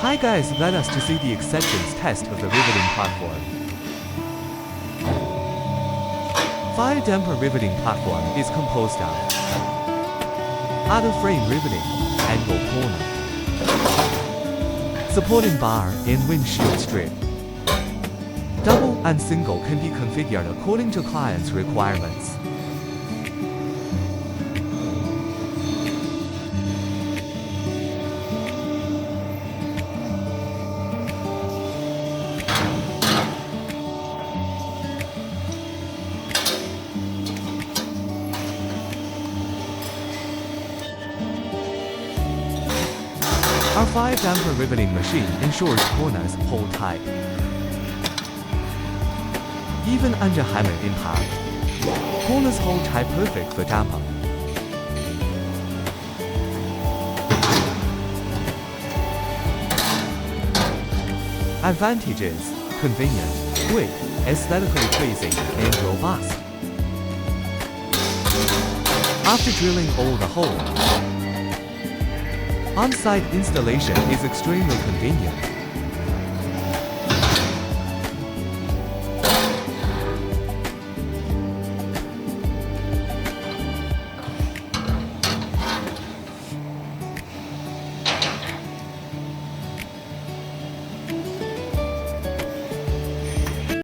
Hi guys, let us to see the acceptance test of the riveting platform. Fire damper riveting platform is composed of outer frame riveting, angle corner, supporting bar and windshield strip. Double and single can be configured according to client's requirements. Our fire damper riveting machine ensures corners hold tight. Even under hammer impact, corners hold tight perfect for damper. Advantages: convenient, quick, aesthetically pleasing, and robust. After drilling all the holes, on-site installation is extremely convenient.